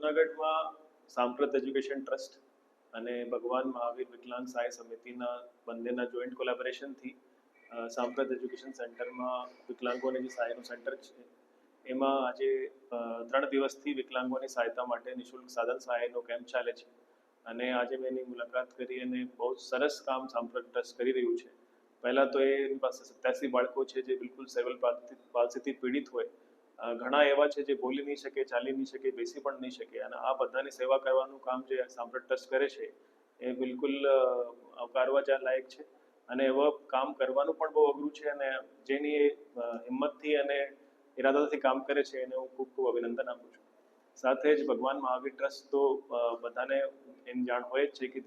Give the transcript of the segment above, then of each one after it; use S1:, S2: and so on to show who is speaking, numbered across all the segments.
S1: જૂનાગઢમાં સાંપ્રત education trust અને ભગવાન મહાવીર વિકલાંગ સહાય સમિતિના બંનેના જોઈન્ટ કોલેબોરેશનથી સાંપ્રત એજ્યુકેશન સેન્ટરમાં વિકલાંગોને જે સહાયનું સેન્ટર છે એમાં આજે 3 દિવસથી વિકલાંગોની સહાયતા માટે નિઃશુલ્ક સાધન સહાયનો કેમ્પ ચાલે છે અને આજે મેં એની મુલાકાત કરી અને બહુ સરસ કામ સાંપ્રત ટ્રસ્ટ કરી રહ્યું છે. પહેલાં તો એની પાસે 87 બાળકો છે જે બિલકુલ સેરેબ્રલ પાલ્સીથી પીડિત હોય, ઘણા એવા છે જે બોલી નહીં શકે, ચાલી નહીં શકે, બેસી પણ નહીં શકે, અને આ બધાની સેવા કરવાનું કામ જે સાંપ્રત ટ્રસ્ટ કરે છે એ બિલકુલ આવકારવા લાયક છે અને એવા કામ કરવાનું પણ બહુ અઘરું છે અને જેની હિંમતથી અને ઇરાદાથી કામ કરે છે એને હું ખૂબ ખૂબ અભિનંદન આપું છું. સાથે જ ભગવાન મહાવીર ટ્રસ્ટ તો બધાને એની જાણ હોય જ છે કે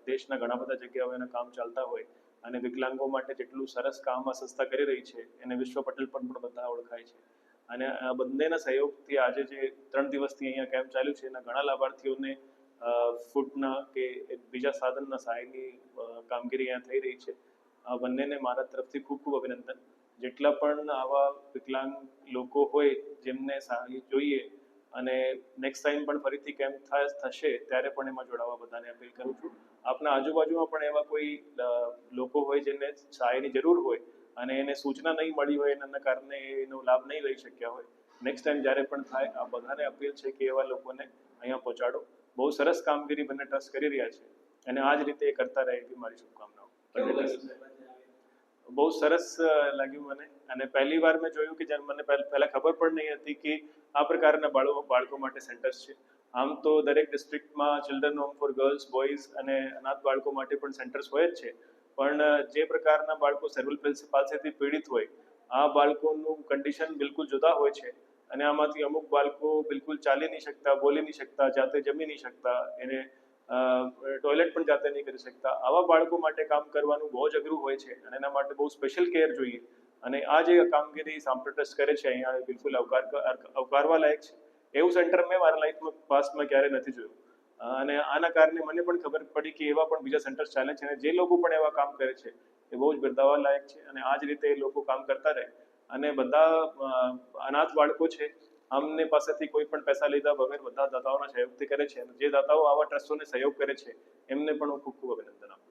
S1: દેશના ઘણા બધા જગ્યાઓ એના કામ ચાલતા હોય અને વિકલાંગો માટે જેટલું સરસ કામ આ સંસ્થા કરી રહી છે એને વિશ્વ પટેલ પણ બધા ઓળખાય છે. અને આ બંનેના સહયોગથી આજે જે 3 દિવસથી અહીંયા કેમ્પ ચાલ્યું છે એના ઘણા લાભાર્થીઓને ફૂટના કે બીજા સાધનના સહાયની કામગીરી અહીંયા થઈ રહી છે. આ બંનેને મારા તરફથી ખૂબ ખૂબ અભિનંદન. જેટલા પણ આવા વિકલાંગ લોકો હોય જેમને સહાય જોઈએ અને નેક્સ્ટ ટાઈમ પણ ફરીથી કેમ્પ થશે ત્યારે પણ એમાં જોડાવા બધાને અપીલ કરું છું. આપના આજુબાજુમાં પણ એવા કોઈ લોકો હોય જેને સહાયની જરૂર હોય અને એને સૂચના નહીં મળી હોય એના કારણે એનો લાભ નહીં લઈ શક્યા હોય, નેક્સ્ટ ટાઈમ જ્યારે પણ થાય આ બધાને અપીલ છે કે એવા લોકોને અહીંયા પહોંચાડો. બહુ સરસ કામગીરી બંને ટ્રસ્ટ કરી રહ્યા છે અને આ જ રીતે એ કરતા રહે એવી મારી શુભકામનાઓ. બહુ સરસ લાગ્યું મને અને પહેલી વાર મેં જોયું કે જ્યારે મને પહેલાં ખબર પણ નહીં હતી કે આ પ્રકારના બાળકો માટે સેન્ટર્સ છે. આમ તો દરેક ડિસ્ટ્રિક્ટમાં children home for girls, boys અને અનાથ બાળકો માટે પણ સેન્ટર્સ હોય જ છે, પણ જે પ્રકારના બાળકો સેરેબ્રલ પાલ્સીથી પીડિત હોય આ બાળકોનું કન્ડિશન બિલકુલ જુદા હોય છે અને આમાંથી અમુક બાળકો બિલકુલ ચાલી નહીં શકતા, બોલી નહીં શકતા, જાતે જમી નહીં શકતા, એને ટોયલેટ પણ જાતે નહીં કરી શકતા. આવા બાળકો માટે કામ કરવાનું બહુ જ અઘરું હોય છે અને એના માટે બહુ સ્પેશિયલ કેર જોઈએ અને આ જે કામગીરી સાંપ્રત ટ્રસ્ટ કરે છે અહીંયા બિલકુલ આવકારવા લાયક છે. એવું સેન્ટર મેં મારા લાઈફમાં પાસ્ટમાં ક્યારેય નથી જોયું અને આના કારણે મને પણ ખબર પડી કે એવા પણ બીજા સેન્ટર્સ ચાલે છે અને જે લોકો પણ એવા કામ કરે છે એ બહુ જ બિરદાવવા લાયક છે અને આ જ રીતે એ લોકો કામ કરતા રહે. અને બધા અનાથ બાળકો છે આમને પાસેથી કોઈ પણ પૈસા લીધા વગર બધા દાતાઓના સહયોગથી કરે છે અને જે દાતાઓ આવા ટ્રસ્ટોને સહયોગ કરે છે એમને પણ હું ખૂબ ખૂબ અભિનંદન આપું.